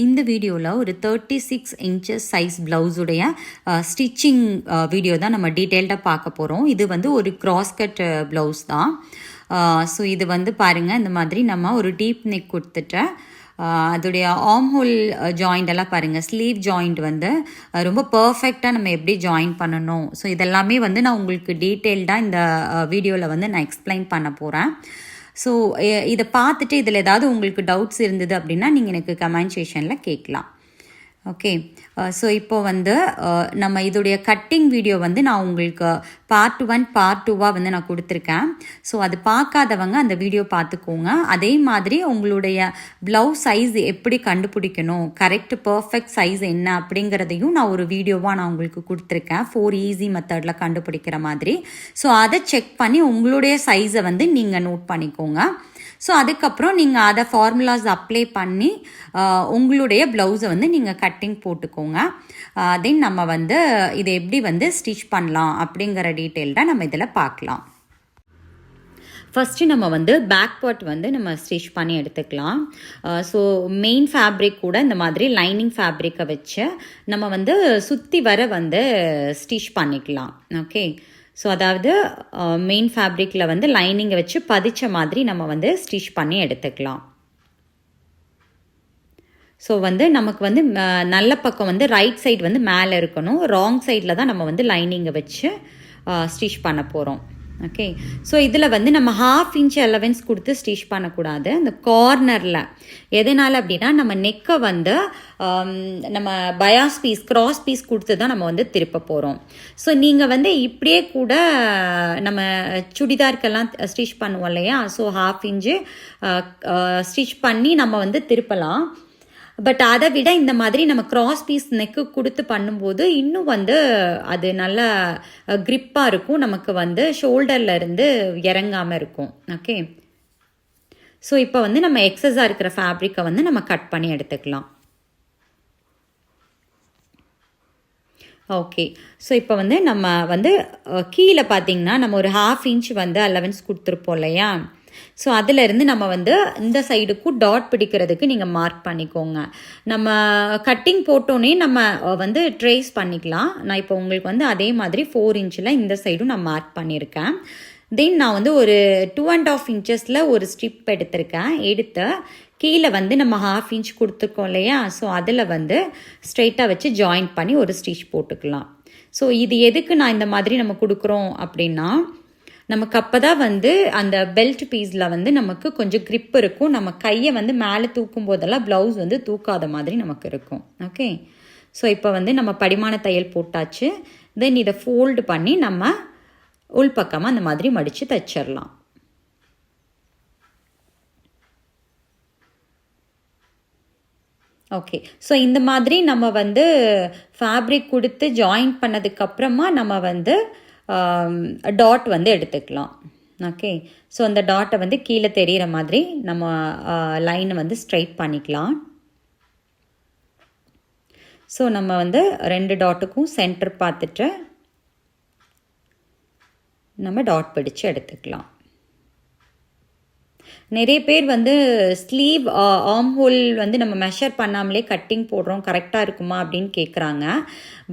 இந்த வீடியோவில் ஒரு 36 இன்ச்சஸ் சைஸ் ப்ளவுஸுடைய ஸ்டிச்சிங் வீடியோ தான் நம்ம டீட்டெயில்டாக பார்க்க போகிறோம். இது வந்து ஒரு கிராஸ் கட் ப்ளவுஸ் தான். ஸோ இது வந்து பாருங்கள், இந்த மாதிரி நம்ம ஒரு டீப் நெக் கொடுத்துட்டு அதோடைய ஆர்ம் ஹோல் ஜாயிண்ட் எல்லாம் பாருங்கள், ஸ்லீவ் ஜாயிண்ட் வந்து ரொம்ப பர்ஃபெக்டாக நம்ம எப்படி ஜாயின் பண்ணணும். ஸோ இதெல்லாமே வந்து நான் உங்களுக்கு டீட்டெயில்டாக இந்த வீடியோவில் வந்து நான் எக்ஸ்பிளைன் பண்ண போகிறேன். ஸோ இதை பார்த்துட்டு இதில் ஏதாவது உங்களுக்கு டவுட்ஸ் இருந்தது அப்படின்னா நீங்கள் எனக்கு கமெண்ட் செக்ஷனில் கேட்கலாம். ஓகே, ஸோ இப்போது வந்து நம்ம இதோடைய கட்டிங் வீடியோ வந்து நான் உங்களுக்கு பார்ட் 1 பார்ட் 2 வந்து நான் கொடுத்துருக்கேன். ஸோ அது பார்க்காதவங்க அந்த வீடியோ பார்த்துக்கோங்க. அதே மாதிரி உங்களுடைய ப்ளவுஸ் சைஸ் எப்படி கண்டுபிடிக்கணும், கரெக்ட் பர்ஃபெக்ட் சைஸ் என்ன அப்படிங்கிறதையும் நான் ஒரு வீடியோவாக நான் உங்களுக்கு கொடுத்துருக்கேன், 4 ஈஸி மெத்தடில் கண்டுபிடிக்கிற மாதிரி. ஸோ அதை செக் பண்ணி உங்களுடைய சைஸை வந்து நீங்கள் நோட் பண்ணிக்கோங்க. ஸோ அதுக்கப்புறம் நீங்கள் அதை ஃபார்முலாஸ் அப்ளை பண்ணி உங்களுடைய ப்ளவுஸை வந்து நீங்கள் கட்டிங் போட்டுக்கோங்க. தென் நம்ம வந்து இதை எப்படி வந்து ஸ்டிச் பண்ணலாம் அப்படிங்கிற டீட்டெயில்டாக நம்ம இதில் பார்க்கலாம். ஃபஸ்ட்டு நம்ம வந்து பேக் பார்ட் வந்து நம்ம ஸ்டிச் பண்ணி எடுத்துக்கலாம். ஸோ மெயின் ஃபேப்ரிக் கூட இந்த மாதிரி லைனிங் ஃபேப்ரிக்கை வச்சு நம்ம வந்து சுற்றி வர வந்து ஸ்டிச் பண்ணிக்கலாம். ஓகே, ஸோ அதாவது மெயின் ஃபேப்ரிக்கில் வந்து லைனிங்கை வச்சு பதிச்ச மாதிரி நம்ம வந்து ஸ்டிச் பண்ணி எடுத்துக்கலாம். ஸோ வந்து நமக்கு வந்து நல்ல பக்கம் வந்து ரைட் சைடு வந்து மேலே இருக்கணும், ராங் சைடில் தான் நம்ம வந்து லைனிங்கை வச்சு ஸ்டிச் பண்ண போகிறோம். ஓகே, ஸோ இதில் வந்து நம்ம 1/2 இன்ச் அலவன்ஸ் கொடுத்து ஸ்டிச் பண்ணக்கூடாது அந்த கார்னரில். எதனால் அப்படின்னா நம்ம நெக்கை வந்து நம்ம பயாஸ் பீஸ் கிராஸ் பீஸ் கொடுத்து தான் நம்ம வந்து திருப்ப போகிறோம். ஸோ நீங்கள் வந்து இப்படியே கூட நம்ம சுடிதாருக்கெல்லாம் ஸ்டிச் பண்ணுவோம் இல்லையா, ஸோ 1/2 இன்ச்சு ஸ்டிச் பண்ணி நம்ம வந்து திருப்பலாம். பட் அதை விட இந்த மாதிரி நம்ம கிராஸ் பீஸ் நெக்கு கொடுத்து பண்ணும்போது இன்னும் வந்து அது நல்ல க்ரிப்பாக இருக்கும், நமக்கு வந்து ஷோல்டரில் இருந்து இறங்காமல் இருக்கும். ஓகே, ஸோ இப்போ வந்து நம்ம எக்ஸஸாக இருக்கிற ஃபேப்ரிக்கை வந்து நம்ம கட் பண்ணி எடுத்துக்கலாம். ஓகே, ஸோ இப்போ வந்து நம்ம வந்து கீழே பார்த்திங்கன்னா நம்ம ஒரு 1/2 இன்ச் வந்து அலவன்ஸ் கொடுத்துருப்போம் இல்லையா, ஸோ அதிலிருந்து நம்ம வந்து இந்த சைடுக்கும் டாட் பிடிக்கிறதுக்கு நீங்கள் மார்க் பண்ணிக்கோங்க. நம்ம கட்டிங் போட்டோன்னே நம்ம வந்து ட்ரேஸ் பண்ணிக்கலாம். நான் இப்போ உங்களுக்கு வந்து அதே மாதிரி 4 இன்ச்சில் இந்த சைடும் நான் மார்க் பண்ணியிருக்கேன். தென் நான் வந்து ஒரு 2.5 இன்ச்சஸில் ஒரு ஸ்ட்ரிப் எடுத்திருக்கேன். எடுத்து கீழே வந்து நம்ம 1/2 இன்ச் கொடுத்துருக்கோம் இல்லையா, ஸோ அதில் வந்து ஸ்ட்ரெயிட்டாக வச்சு ஜாயின் பண்ணி ஒரு ஸ்டிச் போட்டுக்கலாம். ஸோ இது எதுக்கு நான் இந்த மாதிரி நம்ம கொடுக்குறோம் அப்படின்னா, நமக்கு அப்போ தான் வந்து அந்த பெல்ட் பீஸில் வந்து நமக்கு கொஞ்சம் க்ரிப் இருக்கும், நம்ம கையை வந்து மேலே தூக்கும் போதெல்லாம் ப்ளவுஸ் வந்து தூக்காத மாதிரி நமக்கு இருக்கும். ஓகே, ஸோ இப்போ வந்து நம்ம படிமான தையல் போட்டாச்சு. தென் இதை ஃபோல்டு பண்ணி நம்ம உள்பக்கமாக அந்த மாதிரி மடித்து தைச்சிடலாம். ஓகே, ஸோ இந்த மாதிரி நம்ம வந்து ஃபேப்ரிக் கொடுத்து ஜாயின் பண்ணதுக்கப்புறமா நம்ம வந்து டாட் வந்து எடுத்துக்கலாம். ஓகே, ஸோ அந்த டாட்டை வந்து கீழே தெரிகிற மாதிரி நம்ம லைனை வந்து ஸ்ட்ரைட் பண்ணிக்கலாம். ஸோ நம்ம வந்து 2 டாட்டுக்கும் சென்டர் பார்த்துட்டு நம்ம டாட் பிடிச்சு எடுத்துக்கலாம். நிறைய பேர் வந்து ஸ்லீவ் ஆர்ம் ஹோல் வந்து நம்ம மெஷர் பண்ணாமலே கட்டிங் போடுறோம், கரெக்டாக இருக்குமா அப்படின்னு கேட்குறாங்க.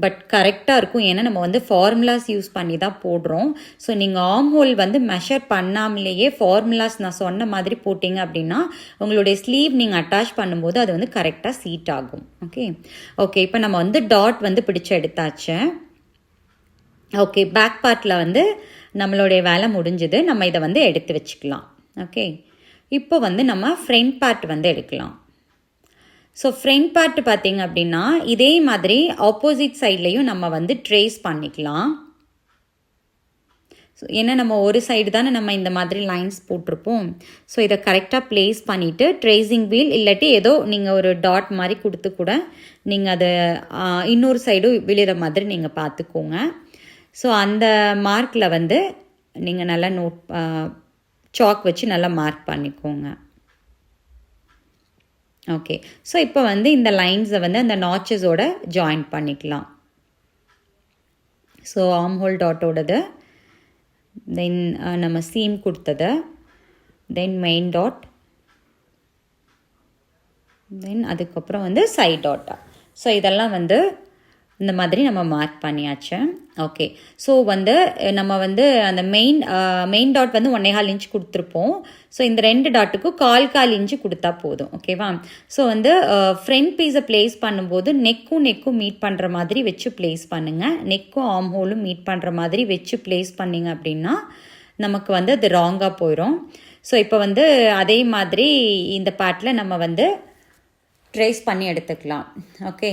பட் கரெக்டாக இருக்கும், ஏன்னா நம்ம வந்து ஃபார்முலாஸ் யூஸ் பண்ணி தான் போடுறோம். ஸோ நீங்கள் ஆர்ம் ஹோல் வந்து மெஷர் பண்ணாமலேயே ஃபார்முலாஸ் நான் சொன்ன மாதிரி போட்டிங்க அப்படின்னா உங்களுடைய ஸ்லீவ் நீங்கள் அட்டாச் பண்ணும்போது அது வந்து கரெக்டாக சீட் ஆகும். ஓகே ஓகே, இப்போ நம்ம வந்து டாட் வந்து பிடிச்சு எடுத்தாச்சு. ஓகே, பேக் பார்ட்டில் வந்து நம்மளுடைய வேலை முடிஞ்சுது. நம்ம இதை வந்து எடுத்து வச்சுக்கலாம். ஓகே, இப்போ வந்து நம்ம ஃப்ரண்ட் பார்ட் வந்து எடுக்கலாம். ஸோ ஃப்ரண்ட் பார்ட் பார்த்திங்க அப்படின்னா இதே மாதிரி ஆப்போசிட் சைட்லேயும் நம்ம வந்து ட்ரேஸ் பண்ணிக்கலாம். ஸோ ஏன்னா நம்ம ஒரு சைடு தானே நம்ம இந்த மாதிரி லைன்ஸ் போட்டிருப்போம். ஸோ இதை கரெக்டாக ப்ளேஸ் பண்ணிவிட்டு ட்ரேசிங் வீல் இல்லாட்டி ஏதோ நீங்கள் ஒரு டாட் மாதிரி கொடுத்து கூட நீங்கள் அதை இன்னொரு சைடும் விழுகிற மாதிரி நீங்கள் பார்த்துக்கோங்க. ஸோ அந்த மார்க்கில் வந்து நீங்கள் நல்லா சாக் வச்சு நல்லா மார்க் பண்ணிக்கோங்க. ஓகே, ஸோ இப்போ வந்து இந்த லைன்ஸை வந்து அந்த நாச்சஸோட ஜாயின் பண்ணிக்கலாம். ஸோ ஆர்ம் ஹோல் டாட்டோடது, தென் நம்ம சீம் கொடுத்தது, தென் மெயின் டாட், தென் அதுக்கப்புறம் வந்து சைட் டாட்டா. ஸோ இதெல்லாம் வந்து இந்த மாதிரி நம்ம மார்க் பண்ணியாச்சு. ஓகே, ஸோ வந்து நம்ம வந்து அந்த மெயின் டாட் வந்து 1.25 இன்ச் கொடுத்துருப்போம். ஸோ இந்த 2 டாட்டுக்கும் 1/4 இன்ச்சு கொடுத்தா போதும். ஓகேவா? ஸோ வந்து ஃப்ரண்ட் பீஸை ப்ளேஸ் பண்ணும்போது நெக்கும் மீட் பண்ணுற மாதிரி வச்சு ப்ளேஸ் பண்ணுங்கள். நெக்கும் ஆர்ம் ஹோலும் மீட் பண்ணுற மாதிரி வச்சு ப்ளேஸ் பண்ணிங்க அப்படின்னா நமக்கு வந்து அது ராங்காக போயிடும். ஸோ இப்போ வந்து அதே மாதிரி இந்த பார்ட்டில் நம்ம வந்து ட்ரேஸ் பண்ணி எடுத்துக்கலாம். ஓகே,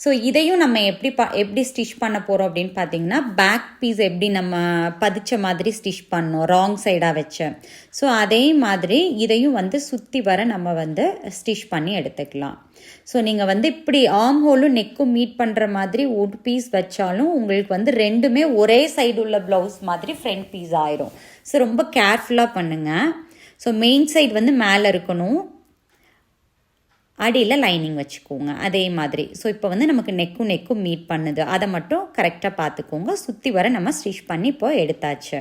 ஸோ இதையும் நம்ம எப்படி ஸ்டிச் பண்ண போகிறோம் அப்படின்னு பார்த்தீங்கன்னா, பேக் பீஸ் எப்படி நம்ம பதிச்ச மாதிரி ஸ்டிச் பண்ணோம் ராங் சைடாக வச்சு, ஸோ அதே மாதிரி இதையும் வந்து சுற்றி வர நம்ம வந்து ஸ்டிச் பண்ணி எடுத்துக்கலாம். ஸோ நீங்கள் வந்து இப்படி ஆர்ம் ஹோலும் நெக்கும் மீட் பண்ணுற மாதிரி ஒரு பீஸ் வச்சாலும் உங்களுக்கு வந்து ரெண்டுமே ஒரே சைடு உள்ள ப்ளவுஸ் மாதிரி ஃப்ரண்ட் பீஸ் ஆயிரும். ஸோ ரொம்ப கேர்ஃபுல்லாக பண்ணுங்கள். ஸோ மெயின் சைடு வந்து மேலே இருக்கணும், அடியில் லைனிங் வச்சுக்கோங்க அதே மாதிரி. ஸோ இப்போ வந்து நமக்கு நெக்கும் மீட் பண்ணுது, அதை மட்டும் கரெக்டாக பார்த்துக்கோங்க. சுற்றி வர நம்ம ஸ்டிச் பண்ணி இப்போ எடுத்தாச்சு.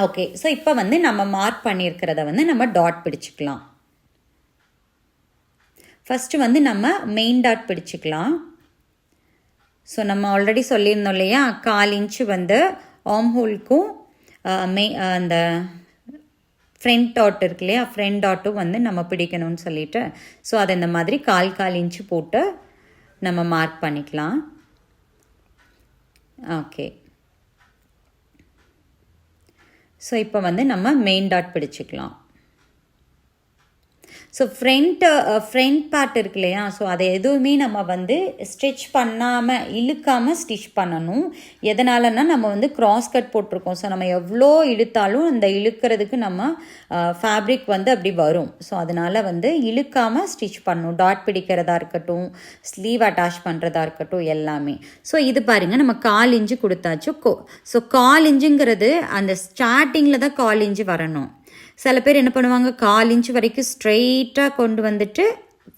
ஓகே, ஸோ இப்போ வந்து நம்ம மார்க் பண்ணியிருக்கிறத வந்து நம்ம டாட் பிடிச்சிக்கலாம். ஃபஸ்ட்டு வந்து நம்ம மெயின் டாட் பிடிச்சிக்கலாம். ஸோ நம்ம ஆல்ரெடி சொல்லியிருந்தோம் இல்லையா, 1/4 இன்ச்சு வந்து ஆர்ம் ஹோலுக்கும் அந்த ஃப்ரண்ட் டாட் இருக்கு இல்லையா, ஃப்ரண்ட் டாட்டும் வந்து நம்ம பிடிக்கணும்னு சொல்லிட்டு, ஸோ அதை இந்த மாதிரி 1/4 இன்ச்சு போட்டு நம்ம மார்க் பண்ணிக்கலாம். ஓகே, ஸோ இப்போ வந்து நம்ம மெயின் டாட் பிடிச்சிக்கலாம். ஸோ ஃப்ரண்ட் பார்ட் இருக்கு இல்லையா, ஸோ அதை எதுவுமே நம்ம வந்து ஸ்டிச் பண்ணாமல் இழுக்காமல் ஸ்டிச் பண்ணணும். எதனாலன்னா நம்ம வந்து கிராஸ் கட் போட்டிருக்கோம். ஸோ நம்ம எவ்வளோ இழுத்தாலும் அந்த இழுக்கிறதுக்கு நம்ம ஃபேப்ரிக் வந்து அப்படி வரும். ஸோ அதனால் வந்து இழுக்காமல் ஸ்டிச் பண்ணணும். டாட் பிடிக்கிறதா இருக்கட்டும், ஸ்லீவ் அட்டாச் பண்ணுறதா இருக்கட்டும், எல்லாமே. ஸோ இது பாருங்கள், நம்ம 1/4 இன்ச்சு கொடுத்தாச்சு. ஸோ 1/4 இன்ச்சுங்கிறது அந்த ஸ்டார்டிங்கில் தான் 1/4 இன்ச்சு வரணும். சில பேர் என்ன பண்ணுவாங்க, 1/4 இன்ச்சு வரைக்கும் ஸ்ட்ரெயிட்டாக கொண்டு வந்துட்டு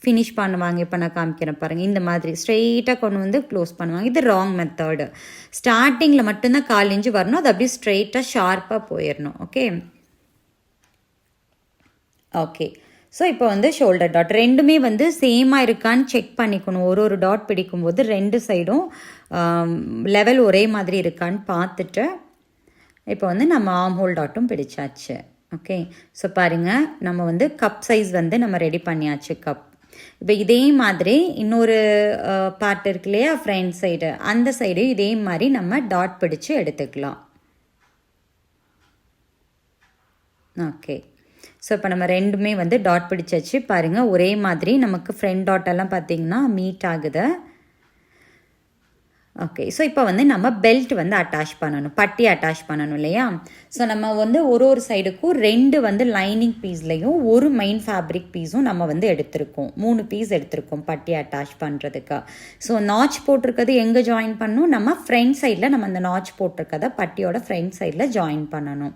ஃபினிஷ் பண்ணுவாங்க. இப்போ நான் காமிக்கிறேன் பாருங்கள், இந்த மாதிரி ஸ்ட்ரெயிட்டாக கொண்டு வந்து க்ளோஸ் பண்ணுவாங்க. இது ராங் மெத்தடு. ஸ்டார்டிங்கில் மட்டும்தான் 1/4 இன்ச்சு வரணும், அது அப்படியே ஸ்ட்ரெயிட்டாக ஷார்ப்பாக போயிடணும். ஓகே ஓகே, ஸோ இப்போ வந்து ஷோல்டர் டாட் ரெண்டுமே வந்து சேமாக இருக்கான்னு செக் பண்ணிக்கணும். ஒரு டாட் பிடிக்கும்போது ரெண்டு சைடும் லெவல் ஒரே மாதிரி இருக்கான்னு பார்த்துட்டு இப்போ வந்து நம்ம ஆர்ம் ஹோல் டாட்டும் பிடிச்சாச்சு. ஓகே, ஸோ பாருங்கள், நம்ம வந்து கப் சைஸ் வந்து நம்ம ரெடி பண்ணியாச்சு. கப் இப்போ இதே மாதிரி இன்னொரு பார்ட் இருக்கு இல்லையா, ஃப்ரண்ட் சைடு, அந்த சைடு இதே மாதிரி நம்ம டாட் பிடிச்சு எடுத்துக்கலாம். ஓகே, ஸோ இப்போ நம்ம ரெண்டுமே வந்து டாட் பிடிச்சாச்சு. பாருங்கள், ஒரே மாதிரி நமக்கு ஃப்ரண்ட் டாட்டெல்லாம் பார்த்திங்கன்னா மீட் ஆகுது. ஓகே, ஸோ இப்போ வந்து நம்ம பெல்ட் வந்து அட்டாச் பண்ணணும், பட்டி அட்டாச் பண்ணணும் இல்லையா. ஸோ நம்ம வந்து ஒரு சைடுக்கும் 2 வந்து லைனிங் பீஸ்லையும் ஒரு மெயின் ஃபேப்ரிக் பீஸும் நம்ம வந்து எடுத்திருக்கோம். 3 பீஸ் எடுத்திருக்கோம் பட்டி அட்டாச் பண்ணுறதுக்கு. ஸோ நாச் போட்டிருக்கிறது எங்கே ஜாயின் பண்ணணும், நம்ம ஃப்ரண்ட் சைடில் நம்ம அந்த நாச் போட்டிருக்கதை பட்டியோட ஃப்ரண்ட் சைடில் ஜாயின் பண்ணணும்.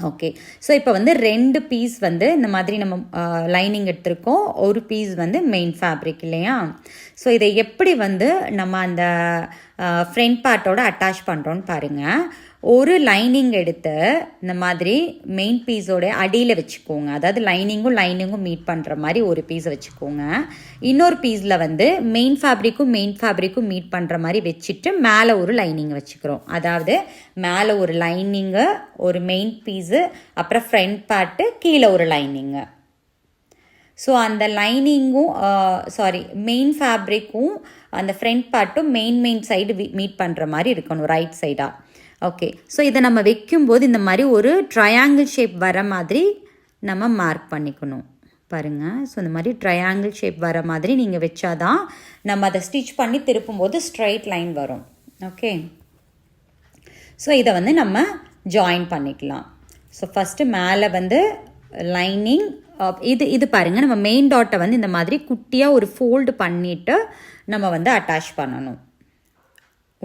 ஓகே, ஸோ இப்போ வந்து 2 பீஸ் வந்து இந்த மாதிரி நம்ம லைனிங் எடுத்திருக்கோம், ஒரு பீஸ் வந்து மெயின் ஃபேப்ரிக் இல்லையா. ஸோ இதை எப்படி வந்து நம்ம அந்த ஃப்ரண்ட் பார்ட்டோட அட்டாச் பண்ணுறோன்னு பாருங்கள். ஒரு லைனிங் எடுத்து இந்த மாதிரி மெயின் பீஸோட அடியில் வச்சுக்கோங்க. அதாவது லைனிங்கும் மீட் பண்ணுற மாதிரி ஒரு பீஸை வச்சுக்கோங்க. இன்னொரு பீஸில் வந்து மெயின் ஃபேப்ரிக்கும் மீட் பண்ணுற மாதிரி வச்சுட்டு மேலே ஒரு லைனிங் வச்சுக்கிறோம். அதாவது மேலே ஒரு லைனிங்கு, ஒரு மெயின் பீஸு, அப்புறம் ஃப்ரண்ட் பார்ட்டு, கீழே ஒரு லைனிங்கு. ஸோ அந்த லைனிங்கும் மெயின் ஃபேப்ரிக்கும் அந்த ஃப்ரண்ட் பார்ட்டும் மெயின் சைடு மீட் பண்ணுற மாதிரி இருக்கணும், ரைட் சைடாக. ஓகே, ஸோ இதை நம்ம வைக்கும்போது இந்த மாதிரி ஒரு ட்ரையாங்கிள் ஷேப் வர மாதிரி நம்ம மார்க் பண்ணிக்கணும். பாருங்கள், ஸோ இந்த மாதிரி ட்ரையாங்கிள் ஷேப் வர மாதிரி நீங்கள் வச்சாதான் நம்ம அதை ஸ்டிச் பண்ணி திருப்பும்போது ஸ்ட்ரைட் லைன் வரும். ஓகே, ஸோ இதை வந்து நம்ம ஜாயின் பண்ணிக்கலாம். ஸோ ஃபஸ்ட்டு மேலே வந்து லைனிங், இது பாருங்கள், நம்ம மெயின் டாட்டை வந்து இந்த மாதிரி குட்டியாக ஒரு ஃபோல்டு பண்ணிவிட்டு நம்ம வந்து அட்டாச் பண்ணணும்.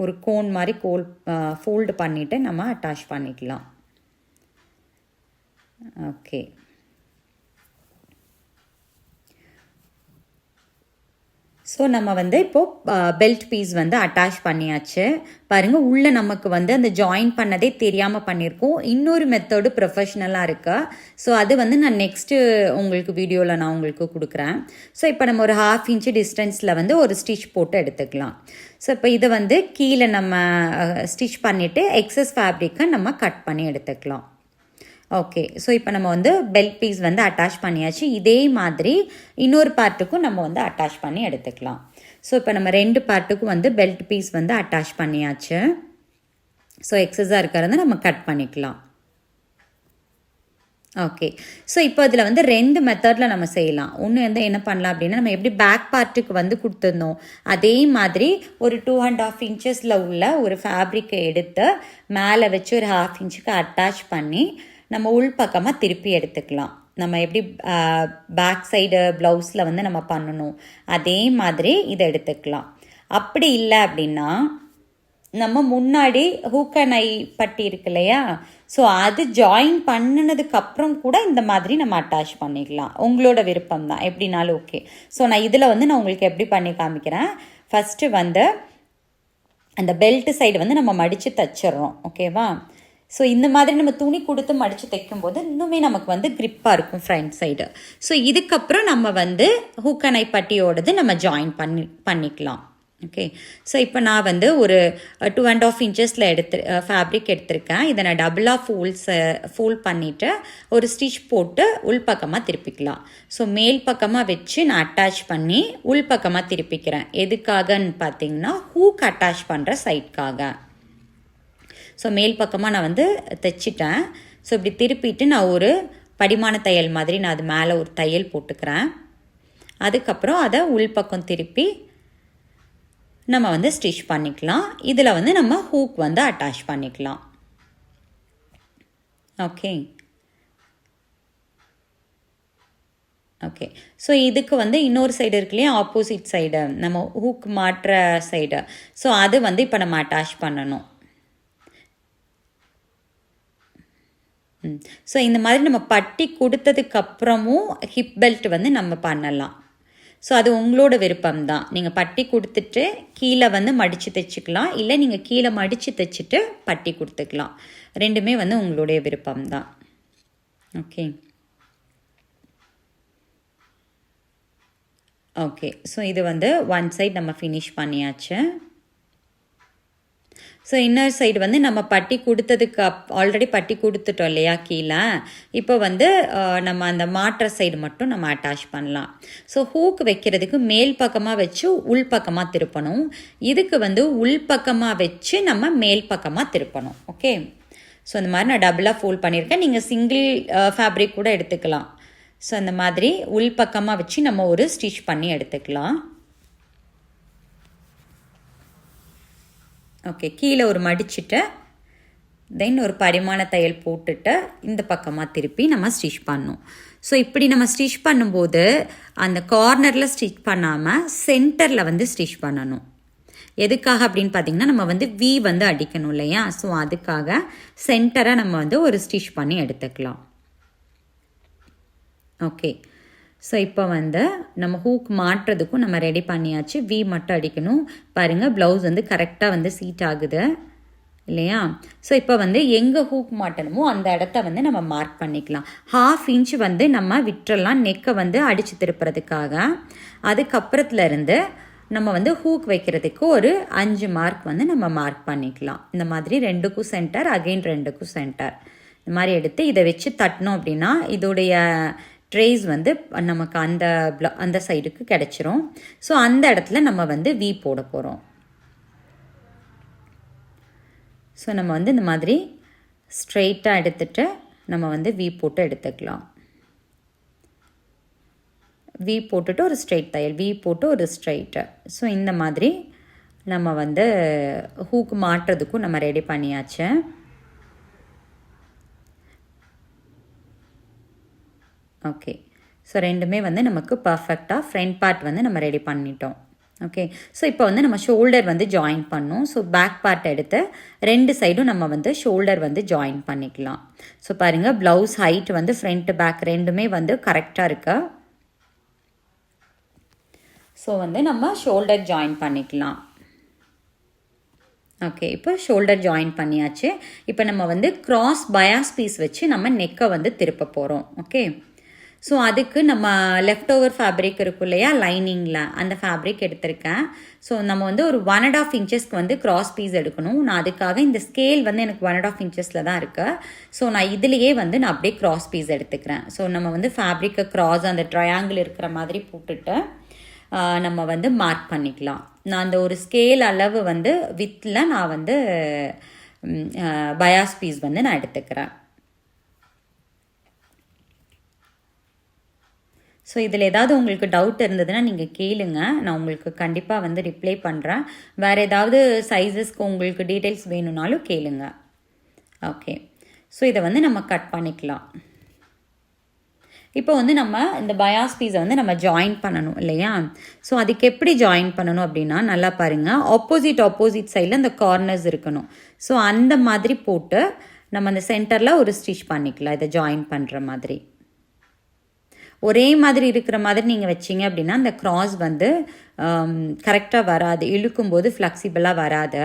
ஒரு கோன் மாதிரி ஃபோல்டு பண்ணிவிட்டு நம்ம அட்டாச் பண்ணிக்கலாம். ஓகே, ஸோ நம்ம வந்து இப்போது பெல்ட் பீஸ் வந்து அட்டாச் பண்ணியாச்சு. பாருங்கள், உள்ளே நமக்கு வந்து அந்த ஜாயின் பண்ணதே தெரியாமல் பண்ணியிருக்கோம். இன்னொரு மெத்தடு ப்ரொஃபஷ்னலாக இருக்கா. ஸோ அது வந்து நான் நெக்ஸ்ட்டு உங்களுக்கு வீடியோவில் நான் உங்களுக்கு கொடுக்குறேன். ஸோ இப்போ நம்ம ஒரு 1/2 இன்ச்சு டிஸ்டன்ஸில் வந்து ஒரு ஸ்டிச் போட்டு எடுத்துக்கலாம். ஸோ இப்போ இதை வந்து கீழே நம்ம ஸ்டிச் பண்ணிவிட்டு எக்ஸஸ் ஃபேப்ரிக்கை நம்ம கட் பண்ணி எடுத்துக்கலாம். ஓகே, ஸோ இப்போ நம்ம வந்து பெல்ட் பீஸ் வந்து அட்டாச் பண்ணியாச்சு. இதே மாதிரி இன்னொரு பார்ட்டுக்கும் நம்ம வந்து அட்டாச் பண்ணி எடுத்துக்கலாம். ஸோ இப்போ நம்ம 2 பார்ட்டுக்கும் வந்து பெல்ட் பீஸ் வந்து அட்டாச் பண்ணியாச்சு. ஸோ எக்ஸஸாக இருக்கிறத நம்ம கட் பண்ணிக்கலாம். ஓகே, ஸோ இப்போ இதில் வந்து 2 மெத்தடில் நம்ம செய்யலாம். ஒன்று வந்து என்ன பண்ணலாம் அப்படின்னா, நம்ம எப்படி பேக் பார்ட்டுக்கு வந்து கொடுத்துருந்தோம் அதே மாதிரி ஒரு 2.5 இன்ச்சஸில் உள்ள ஒரு ஃபேப்ரிக்கை எடுத்து மேலே வச்சு ஒரு 1/2 இன்ச்சுக்கு அட்டாச் பண்ணி நம்ம உள்பக்கமாக திருப்பி எடுத்துக்கலாம். நம்ம எப்படி பேக் சைடு ப்ளவுஸில் வந்து நம்ம பண்ணணும் அதே மாதிரி இதை எடுத்துக்கலாம். அப்படி இல்லை அப்படின்னா நம்ம முன்னாடி ஹூக் அண்ட் ஐ பட்டி இருக்கு இல்லையா, ஸோ அது ஜாயின் பண்ணினதுக்கப்புறம் கூட இந்த மாதிரி நம்ம அட்டாச் பண்ணிக்கலாம். உங்களோட விருப்பம் தான், எப்படினாலும் ஓகே. ஸோ நான் இதில் வந்து நான் உங்களுக்கு எப்படி பண்ணி காமிக்கிறேன். ஃபஸ்ட்டு வந்து அந்த பெல்ட் சைடு வந்து நம்ம மடித்து தைச்சிட்றோம். ஓகேவா? ஸோ இந்த மாதிரி நம்ம துணி கொடுத்து மடித்து தைக்கும்போது இன்னுமே நமக்கு வந்து க்ரிப்பாக இருக்கும் ஃப்ரண்ட் சைடு. ஸோ இதுக்கப்புறம் நம்ம வந்து ஹூக் அண்ட் ஐ பட்டியோடது நம்ம ஜாயின் பண்ணிக்கலாம். ஓகே, ஸோ இப்போ நான் வந்து ஒரு 2.5 இன்ச்சஸில் ஃபேப்ரிக் எடுத்திருக்கேன். இதை நான் டபுளாக ஃபோல்ட் பண்ணிவிட்டு ஒரு ஸ்டிச் போட்டு உள்பக்கமாக திருப்பிக்கலாம். ஸோ மேல் பக்கமாக வச்சு நான் அட்டாச் பண்ணி உள்பக்கமாக திருப்பிக்கிறேன். எதுக்காகன்னு பார்த்தீங்கன்னா ஹூக் அட்டாச் பண்ணுற சைட்காக. ஸோ மேல் பக்கமாக நான் வந்து தைச்சிட்டேன். ஸோ இப்படி திருப்பிட்டு நான் ஒரு படிமான தையல் மாதிரி நான் அது மேலே ஒரு தையல் போட்டுக்கிறேன். அதுக்கப்புறம் அதை உள்பக்கம் திருப்பி நம்ம வந்து ஸ்டிச் பண்ணிக்கலாம். இதில் வந்து நம்ம ஹூக் வந்து அட்டாச் பண்ணிக்கலாம். ஓகே ஓகே, ஸோ இதுக்கு வந்து இன்னொரு சைடு இருக்கு இல்லையா, ஆப்போசிட் சைடு நம்ம ஹூக் மாட்டுற சைடு. ஸோ அது வந்து இப்போ நம்ம அட்டாச் பண்ணணும். ஸோ இந்த மாதிரி நம்ம பட்டி கொடுத்ததுக்கப்புறமும் ஹிப் பெல்ட் வந்து நம்ம பண்ணலாம். ஸோ அது உங்களோட விருப்பம் தான். நீங்கள் பட்டி கொடுத்துட்டு கீழே வந்து மடித்து தைச்சிக்கலாம், இல்லை நீங்கள் கீழே மடித்து தைச்சிட்டு பட்டி கொடுத்துக்கலாம். ரெண்டுமே வந்து உங்களுடைய விருப்பம் தான். ஓகே ஓகே, ஸோ இது வந்து ஒன் சைட் நம்ம ஃபினிஷ் பண்ணியாச்சு. ஸோ இன்னர் சைடு வந்து நம்ம பட்டி கொடுத்ததுக்கு ஆல்ரெடி பட்டி கொடுத்துட்டோம் இல்லையா கீழே. இப்போ வந்து நம்ம அந்த மாற்ற சைடு மட்டும் நம்ம அட்டாச் பண்ணலாம். ஸோ ஹூக் வைக்கிறதுக்கு மேல் பக்கமாக வச்சு உள்பக்கமாக திருப்பணும். இதுக்கு வந்து உள்பக்கமாக வச்சு நம்ம மேல் பக்கமாக திருப்பணும். ஓகே, ஸோ இந்த மாதிரி நான் டபுளாக ஃபோல்ட் பண்ணியிருக்கேன். நீங்கள் சிங்கிள் ஃபேப்ரிக் கூட எடுத்துக்கலாம். ஸோ அந்த மாதிரி உள்பக்கமாக வச்சு நம்ம ஒரு ஸ்டிச் பண்ணி எடுத்துக்கலாம். ஓகே, கீழே ஒரு மடிச்சுட்டு தென் ஒரு படிமான தையல் போட்டுட்டு இந்த பக்கமாக திருப்பி நம்ம ஸ்டிச் பண்ணணும். ஸோ இப்படி நம்ம ஸ்டிச் பண்ணும்போது அந்த கார்னரில் ஸ்டிச் பண்ணாமல் சென்டரில் வந்து ஸ்டிச் பண்ணணும். எதுக்காக அப்படின்னு பார்த்தீங்கன்னா, நம்ம வந்து வி வந்து அடிக்கணும் இல்லையா, ஸோ அதுக்காக சென்டராக நம்ம வந்து ஒரு ஸ்டிச் பண்ணி எடுத்துக்கலாம். ஓகே, ஸோ இப்போ வந்து நம்ம ஹூக் மாட்டுறதுக்கும் நம்ம ரெடி பண்ணியாச்சு. வி மட்டும் அடிக்கணும். பாருங்கள், ப்ளவுஸ் வந்து கரெக்டாக வந்து சீட் ஆகுது இல்லையா. ஸோ இப்போ வந்து எங்கே ஹூக் மாட்டணுமோ அந்த இடத்த வந்து நம்ம மார்க் பண்ணிக்கலாம். 1/2 இன்ச் வந்து நம்ம விட்டுறலாம் நெக்கை வந்து அடித்து திருப்புறதுக்காக. அதுக்கப்புறத்துலேருந்து நம்ம வந்து ஹூக் வைக்கிறதுக்கு ஒரு 5 மார்க் வந்து நம்ம மார்க் பண்ணிக்கலாம். இந்த மாதிரி 2க்கும் சென்டர், அகெயின் 2க்கும் சென்டர், இந்த மாதிரி எடுத்து இதை வச்சு தட்டினோம் அப்படின்னா இதோடைய ட்ரேஸ் வந்து நமக்கு அந்த சைடுக்கு கிடச்சிரும். ஸோ அந்த இடத்துல நம்ம வந்து வி போட போகிறோம். ஸோ நம்ம வந்து இந்த மாதிரி ஸ்ட்ரெயிட்டாக எடுத்துகிட்டு நம்ம வந்து வி போட்டு எடுத்துக்கலாம். வி போட்டுட்டு ஒரு ஸ்ட்ரெயிட் தையல், வி போட்டு ஒரு ஸ்ட்ரெயிட்டு. ஸோ இந்த மாதிரி நம்ம வந்து ஹூக் மாட்டுறதுக்கும் நம்ம ரெடி பண்ணியாச்சு. ஓகே, ஸோ ரெண்டுமே வந்து நமக்கு பர்ஃபெக்டாக ஃப்ரண்ட் பார்ட் வந்து நம்ம ரெடி பண்ணிட்டோம். ஓகே, ஸோ இப்போ வந்து நம்ம ஷோல்டர் வந்து ஜாயின் பண்ணோம். ஸோ பேக் பார்ட் எடுத்து 2 சைடும் நம்ம வந்து ஷோல்டர் வந்து ஜாயின் பண்ணிக்கலாம். ஸோ பாருங்கள், ப்ளவுஸ் ஹைட் வந்து ஃப்ரண்ட் பேக் ரெண்டுமே வந்து கரெக்டாக இருக்கு. ஸோ வந்து நம்ம ஷோல்டர் ஜாயின் பண்ணிக்கலாம். ஓகே, இப்போ ஷோல்டர் ஜாயின் பண்ணியாச்சு. இப்போ நம்ம வந்து கிராஸ் பயாஸ் பீஸ் வச்சு நம்ம நெக்கை வந்து திருப்ப போகிறோம். ஓகே, ஸோ அதுக்கு நம்ம லெஃப்ட் ஓவர் ஃபேப்ரிக் இருக்கும் இல்லையா லைனிங்கில், அந்த ஃபேப்ரிக் எடுத்திருக்கேன். ஸோ நம்ம வந்து ஒரு 1.5 இன்ச்சஸ்க்கு வந்து கிராஸ் பீஸ் எடுக்கணும். நான் அதுக்காக இந்த ஸ்கேல் வந்து எனக்கு 1.5 இன்ச்சஸில் தான் இருக்குது. ஸோ நான் இதுலேயே வந்து நான் அப்படியே கிராஸ் பீஸ் எடுத்துக்கிறேன். ஸோ நம்ம வந்து ஃபேப்ரிக்கை கிராஸ் அந்த ட்ரையாங்கிள் இருக்கிற மாதிரி போட்டுட்டு நம்ம வந்து மார்க் பண்ணிக்கலாம். நான் அந்த ஒரு ஸ்கேல் அளவு வந்து வித்தில் நான் வந்து பயாஸ் பீஸ் வந்து நான் எடுத்துக்கிறேன். ஸோ இதில் ஏதாவது உங்களுக்கு டவுட் இருந்ததுன்னா நீங்கள் கேளுங்க, நான் உங்களுக்கு கண்டிப்பாக வந்து ரிப்ளை பண்ணுறேன். வேறு ஏதாவது சைஸஸ்க்கு உங்களுக்கு டீட்டெயில்ஸ் வேணும்னாலும் கேளுங்க. ஓகே, ஸோ இதை வந்து நம்ம கட் பண்ணிக்கலாம். இப்போ வந்து நம்ம இந்த பயாஸ் பீஸை வந்து நம்ம ஜாயின் பண்ணணும் இல்லையா? ஸோ அதுக்கு எப்படி ஜாயின் பண்ணணும் அப்படின்னா, நல்லா பாருங்கள், ஆப்போசிட் சைடில் இந்த கார்னர்ஸ் இருக்கணும். ஸோ அந்த மாதிரி போட்டு நம்ம அந்த சென்டரில் ஒரு ஸ்டிச் பண்ணிக்கலாம். இதை ஜாயின் பண்ணுற மாதிரி ஒரே மாதிரி இருக்கிற மாதிரி நீங்கள் வச்சிங்க அப்படின்னா அந்த கிராஸ் வந்து கரெக்டாக வராது, இழுக்கும்போது ஃப்ளெக்சிபிளாக வராது.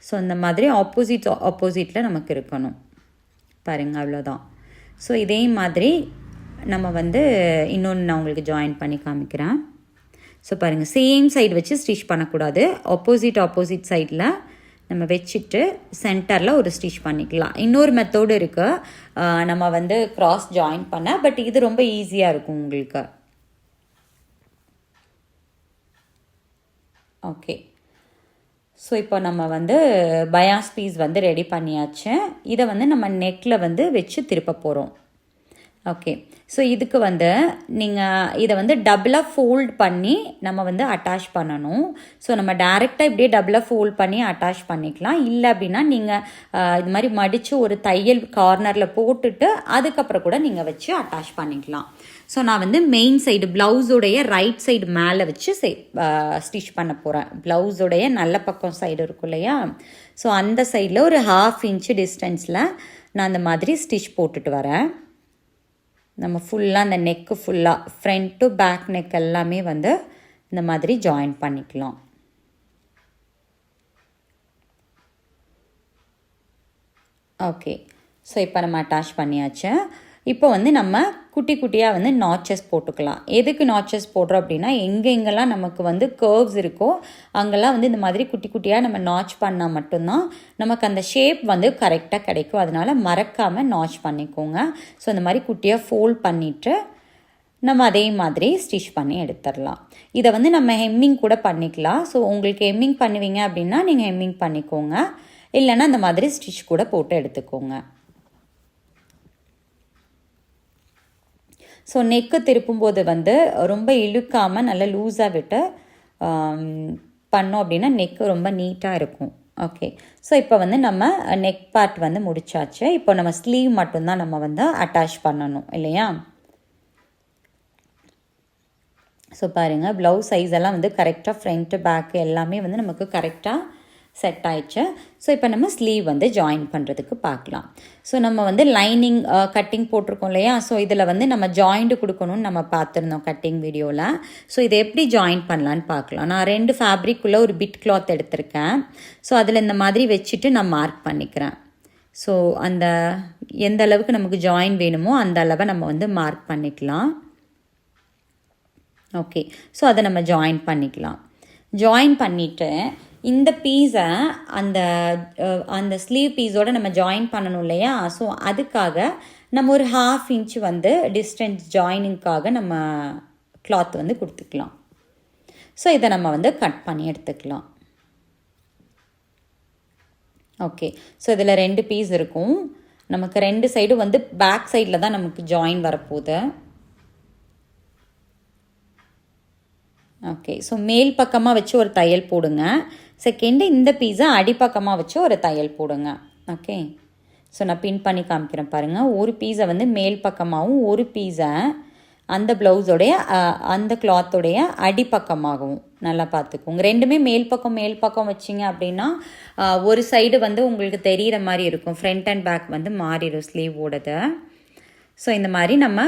ஸோ இந்த மாதிரி ஆப்போசிட்டில் நமக்கு இருக்கணும் பாருங்கள், அவ்வளோதான். ஸோ இதே மாதிரி நம்ம வந்து இன்னொன்று நான் உங்களுக்கு ஜாயின் பண்ணி காமிக்கிறேன். ஸோ பாருங்கள், சேம் சைடு வச்சு ஸ்டிச் பண்ணக்கூடாது, ஆப்போசிட் சைடில் நம்ம வச்சுட்டு சென்டரில் ஒரு ஸ்டிச் பண்ணிக்கலாம். இன்னொரு மெத்தோடு இருக்குது நம்ம வந்து கிராஸ் ஜாயின் பண்ண, பட் இது ரொம்ப ஈஸியாக இருக்கும் உங்களுக்கு. ஓகே, ஸோ இப்போ நம்ம வந்து பயாஸ் பீஸ் வந்து ரெடி பண்ணியாச்சு. இதை வந்து நம்ம நெக்கில் வந்து வச்சு திருப்ப போகிறோம். ஓகே, ஸோ இதுக்கு வந்து நீங்கள் இதை வந்து டபுளாக ஃபோல்ட் பண்ணி நம்ம வந்து அட்டாச் பண்ணணும். ஸோ நம்ம டைரெக்டாக இப்படியே டபுளாக ஃபோல்ட் பண்ணி அட்டாச் பண்ணிக்கலாம். இல்லை அப்படின்னா நீங்கள் இது மாதிரி மடித்து ஒரு தையல் கார்னரில் போட்டுட்டு அதுக்கப்புறம் கூட நீங்கள் வச்சு அட்டாச் பண்ணிக்கலாம். ஸோ நான் வந்து மெயின் சைடு ப்ளவுஸுடைய ரைட் சைடு மேலே வச்சு ஸ்டிச் பண்ண போகிறேன். ப்ளவுஸுடைய நல்ல பக்கம் சைடு இருக்கும் இல்லையா? ஸோ அந்த சைடில் ஒரு 1/2 இன்ச்சு டிஸ்டன்ஸில் நான் அந்த மாதிரி ஸ்டிச் போட்டுட்டு வரேன். நம்ம ஃபுல்லாக அந்த நெக்கு ஃபுல்லாக ஃப்ரண்ட் டு பேக் நெக் எல்லாமே வந்து இந்த மாதிரி ஜாயின் பண்ணிக்கலாம். ஓகே, ஸோ இப்போ நம்ம அட்டாச் பண்ணியாச்சு. இப்போ வந்து நம்ம குட்டி குட்டியாக வந்து நாச்சஸ் போட்டுக்கலாம். எதுக்கு நாச்சஸ் போடுறோம் அப்படின்னா, எங்கெங்கெல்லாம் நமக்கு வந்து கர்வ்ஸ் இருக்கோ அங்கெல்லாம் வந்து இந்த மாதிரி குட்டி குட்டியாக நம்ம நாச் பண்ணால் மட்டும்தான் நமக்கு அந்த ஷேப் வந்து கரெக்டாக கிடைக்கும். அதனால் மறக்காமல் நாச் பண்ணிக்கோங்க. ஸோ இந்த மாதிரி குட்டியாக ஃபோல்ட் பண்ணிவிட்டு நம்ம அதே மாதிரி ஸ்டிச் பண்ணி எடுத்துடலாம். இதை வந்து நம்ம ஹெம்மிங் கூட பண்ணிக்கலாம். ஸோ உங்களுக்கு ஹெம்மிங் பண்ணுவீங்க அப்படின்னா நீங்கள் ஹெம்மிங் பண்ணிக்கோங்க, இல்லைன்னா இந்த மாதிரி ஸ்டிச் கூட போட்டு எடுத்துக்கோங்க. ஸோ நெக்கு திருப்பும்போது வந்து ரொம்ப இழுக்காமல் நல்லா லூஸாக விட்டு பண்ணோம் அப்படின்னா நெக்கு ரொம்ப நீட்டாக இருக்கும். ஓகே, ஸோ இப்போ வந்து நம்ம நெக் பார்ட் வந்து முடிச்சாச்சு. இப்போ நம்ம ஸ்லீவ் மட்டும்தான் நம்ம வந்து அட்டாச் பண்ணணும் இல்லையா? ஸோ பாருங்கள், ப்ளவுஸ் சைஸ் எல்லாம் வந்து கரெக்டாக ஃப்ரண்ட்டு பேக்கு எல்லாமே வந்து நமக்கு கரெக்டாக செட் ஆயிடுச்சு. ஸோ இப்போ நம்ம ஸ்லீவ் வந்து ஜாயின் பண்ணுறதுக்கு பார்க்கலாம். ஸோ நம்ம வந்து லைனிங் கட்டிங் போட்டிருக்கோம் இல்லையா? ஸோ இதில் வந்து நம்ம ஜாயிண்ட் கொடுக்கணும்னு நம்ம பார்த்துருந்தோம் கட்டிங் வீடியோவில். ஸோ இதை எப்படி ஜாயின் பண்ணலான்னு பார்க்கலாம். நான் 2 ஃபேப்ரிக்குள்ளே ஒரு பிட் கிளாத் எடுத்திருக்கேன். ஸோ அதில் இந்த மாதிரி வச்சுட்டு நான் மார்க் பண்ணிக்கிறேன். ஸோ அந்த எந்த அளவுக்கு நமக்கு ஜாயின் வேணுமோ அந்த அளவை நம்ம வந்து மார்க் பண்ணிக்கலாம். ஓகே, ஸோ அதை நம்ம ஜாயின் பண்ணிக்கலாம். ஜாயின் பண்ணிவிட்டு இந்த பீஸை அந்த ஸ்லீவ் பீஸோடு நம்ம ஜாயின் பண்ணணும் இல்லையா? ஸோ அதுக்காக நம்ம ஒரு 1/2 இன்ச்சு வந்து டிஸ்டன்ஸ் ஜாயினிங்காக நம்ம கிளாத் வந்து கொடுத்துக்கலாம். ஸோ இதை நம்ம வந்து கட் பண்ணி எடுத்துக்கலாம். ஓகே, ஸோ இதில் 2 பீஸ் இருக்கும். நமக்கு 2 சைடும் வந்து பேக் சைடில் தான் நமக்கு ஜாயின் வரப்போகுது. ஓகே, ஸோ மேல் பக்கமாக வச்சு ஒரு தையல் போடுங்க. செகண்டு இந்த பீஸை அடிப்பக்கமாக வச்சு ஒரு தையல் போடுங்க. ஓகே, ஸோ நான் பின் பண்ணி காமிக்கிறேன் பாருங்கள். ஒரு பீஸை வந்து மேல் பக்கமாகவும் ஒரு பீஸை அந்த ப்ளவுஸோடைய அந்த கிளாத்தோடைய அடிப்பக்கமாகவும் நல்லா பார்த்துக்கோங்க. ரெண்டுமே மேல் பக்கம் வச்சிங்க அப்படின்னா ஒரு சைடு வந்து உங்களுக்கு தெரிகிற மாதிரி இருக்கும். ஃப்ரண்ட் அண்ட் பேக் வந்து மாறிடும் ஸ்லீவோடது. ஸோ இந்த மாதிரி நம்ம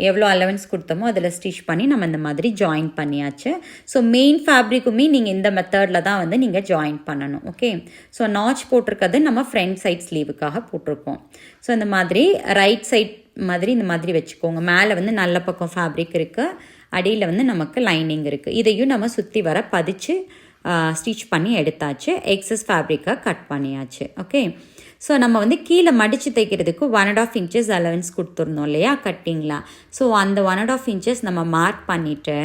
எவ்வளோ அலவன்ஸ் கொடுத்தோமோ அதில் ஸ்டிச் பண்ணி நம்ம இந்த மாதிரி ஜாயின் பண்ணியாச்சு. ஸோ மெயின் ஃபேப்ரிக்குமே நீங்கள் இந்த மெத்தடில் தான் வந்து நீங்கள் ஜாயின் பண்ணணும். ஓகே, ஸோ நாச் போட்டிருக்கிறது நம்ம ஃப்ரண்ட் சைட் ஸ்லீவுக்காக போட்டிருக்கோம். ஸோ இந்த மாதிரி ரைட் சைட் மாதிரி இந்த மாதிரி வச்சுக்கோங்க. மேலே வந்து நல்ல பக்கம் ஃபேப்ரிக் இருக்குது, அடியில் வந்து நமக்கு லைனிங் இருக்குது. இதையும் நம்ம சுற்றி வர பதிச்சு ஸ்டிச் பண்ணி எடுத்தாச்சு. எக்ஸஸ் ஃபேப்ரிக்கை கட் பண்ணியாச்சு. ஓகே, ஸோ நம்ம வந்து கீழே மடித்து தைக்கிறதுக்கு 1.5 inches அலவன்ஸ் கொடுத்துருந்தோம் இல்லையா கட்டிங்கில். ஸோ அந்த 1.5 inches நம்ம மார்க் பண்ணிவிட்டு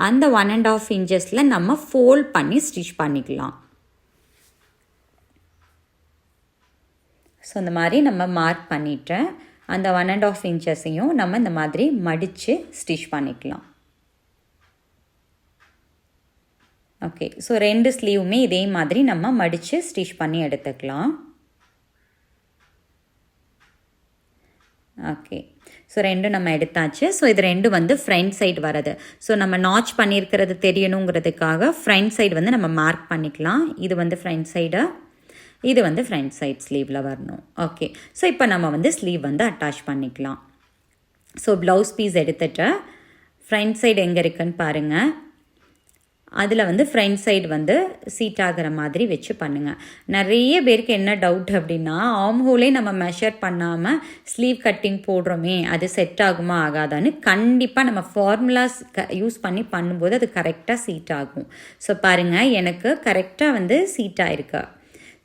அந்த 1.5 inchesல நம்ம ஃபோல்ட் பண்ணி ஸ்டிச் பண்ணிக்கலாம். ஸோ இந்த மாதிரி நம்ம மார்க் பண்ணிவிட்டு அந்த 1.5 inchesையும் நம்ம இந்த மாதிரி மடித்து ஸ்டிச் பண்ணிக்கலாம். ஓகே, ஸோ 2 ஸ்லீவுமே இதே மாதிரி நம்ம மடித்து ஸ்டிச் பண்ணி எடுத்துக்கலாம். ஓகே, ஸோ 2 நம்ம எடுத்தாச்சு. ஸோ இது 2 வந்து ஃப்ரண்ட் சைடு வரது. ஸோ நம்ம நாச் பண்ணியிருக்கிறது தெரியணுங்கிறதுக்காக ஃப்ரண்ட் சைடு வந்து நம்ம மார்க் பண்ணிக்கலாம். இது வந்து ஃப்ரண்ட் சைடு, இது வந்து ஃப்ரண்ட் சைட் ஸ்லீவில் வரணும். ஓகே, ஸோ இப்போ நம்ம வந்து ஸ்லீவ் வந்து அட்டாச் பண்ணிக்கலாம். ஸோ ப்ளவுஸ் பீஸ் எடுத்துகிட்டு ஃப்ரண்ட் சைடு எங்கே இருக்குன்னு பாருங்கள். அதில் வந்து ஃப்ரண்ட் சைடு வந்து சீட் ஆகிற மாதிரி வச்சு பண்ணுங்கள். நிறைய பேருக்கு என்ன டவுட் அப்படின்னா, ஆர்ம் ஹோலே நம்ம மெஷர் பண்ணாமல் ஸ்லீவ் கட்டிங் போடுறோமே, அது செட் ஆகுமா ஆகாதான்னு. கண்டிப்பாக நம்ம ஃபார்முலாஸ் யூஸ் பண்ணி பண்ணும்போது அது கரெக்டாக சீட் ஆகும். ஸோ பாருங்கள், எனக்கு கரெக்டாக வந்து சீட் ஆகிருக்கு.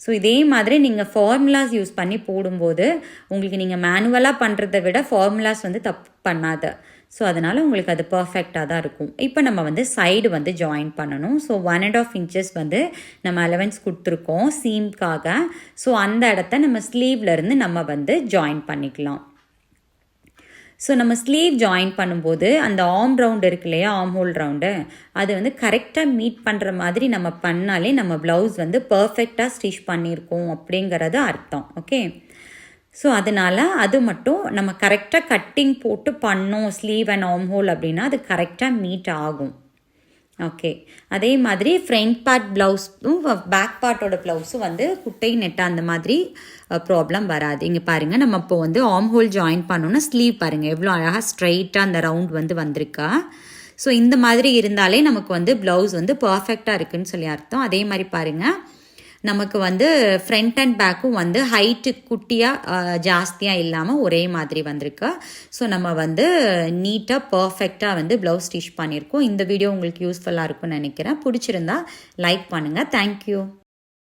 ஸோ இதே மாதிரி நீங்கள் ஃபார்முலாஸ் யூஸ் பண்ணி போடும்போது உங்களுக்கு நீங்கள் மேனுவலாக பண்ணுறதை விட ஃபார்முலாஸ் வந்து தப்பு பண்ணாது. ஸோ அதனால் உங்களுக்கு அது பர்ஃபெக்டாக தான் இருக்கும். இப்போ நம்ம வந்து சைடு வந்து ஜாயின் பண்ணணும். ஸோ 1.5 inches வந்து நம்ம அலவன்ஸ் கொடுத்துருக்கோம் சீம்காக. ஸோ அந்த இடத்த நம்ம ஸ்லீவ்லேருந்து நம்ம வந்து ஜாயின் பண்ணிக்கலாம். ஸோ நம்ம ஸ்லீவ் ஜாயின் பண்ணும்போது அந்த ஆர்ம் ரவுண்டு இருக்கு இல்லையா, ஆர்ம் ஹோல் ரவுண்டு, அது வந்து கரெக்டாக மீட் பண்ணுற மாதிரி நம்ம பண்ணாலே நம்ம ப்ளவுஸ் வந்து பர்ஃபெக்டாக ஸ்டிச் பண்ணியிருக்கோம் அப்படிங்கிறது அர்த்தம். ஓகே, ஸோ அதனால் அது மட்டும் நம்ம கரெக்டாக கட்டிங் போட்டு பண்ணோம் ஸ்லீவ் அண்ட் ஆர்ம் ஹோல் அப்படின்னா அது கரெக்டாக மீட் ஆகும். ஓகே, அதே மாதிரி ஃப்ரண்ட் பார்ட் ப்ளவுஸும் பேக் பார்ட்டோட ப்ளவுஸும் வந்து குட்டை நெட்டை அந்த மாதிரி ப்ராப்ளம் வராது. இங்கே பாருங்கள், நம்ம இப்போ வந்து ஆர்ம் ஹோல் ஜாயின் பண்ணோன்னா ஸ்லீவ் பாருங்கள் எவ்வளோ அழகாக ஸ்ட்ரைட்டாக அந்த ரவுண்ட் வந்து வந்திருக்கா. ஸோ இந்த மாதிரி இருந்தாலே நமக்கு வந்து ப்ளவுஸ் வந்து பர்ஃபெக்டாக இருக்குதுன்னு சொல்லி அர்த்தம். அதே மாதிரி பாருங்கள், நமக்கு வந்து ஃப்ரண்ட் அண்ட் பேக்கும் வந்து ஹைட்டு குட்டியாக ஜாஸ்தியாக இல்லாமல் ஒரே மாதிரி வந்திருக்கு. ஸோ நம்ம வந்து நீட்டாக பர்ஃபெக்டாக வந்து ப்ளவுஸ் ஸ்டிச் பண்ணியிருக்கோம். இந்த வீடியோ உங்களுக்கு யூஸ்ஃபுல்லாக இருக்கும்னு நினைக்கிறேன். பிடிச்சிருந்தா லைக் பண்ணுங்கள். தேங்க்யூ.